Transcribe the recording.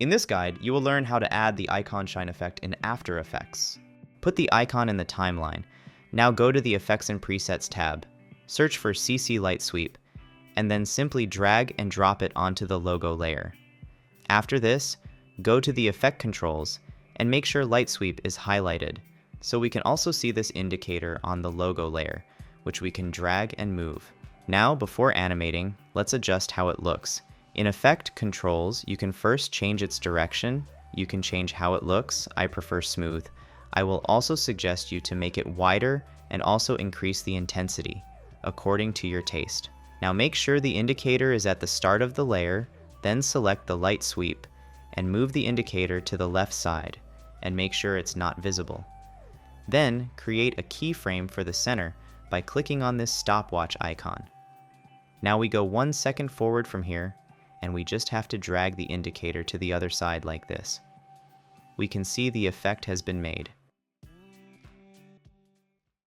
In this guide, you will learn how to add the icon shine effect in After Effects. Put the icon in the timeline. Now go to the Effects and Presets tab, search for CC Light Sweep, and then simply drag and drop it onto the logo layer. After this, go to the Effect Controls and make sure Light Sweep is highlighted, so we can also see this indicator on the logo layer, which we can drag and move. Now, before animating, let's adjust how it looks. In Effect Controls, you can first change its direction. You can change how it looks. I prefer smooth. I will also suggest you to make it wider and also increase the intensity, according to your taste. Now make sure the indicator is at the start of the layer, then select the light sweep, and move the indicator to the left side, and make sure it's not visible. Then create a keyframe for the center by clicking on this stopwatch icon. Now we go 1 second forward from here, and we just have to drag the indicator to the other side like this. We can see the effect has been made.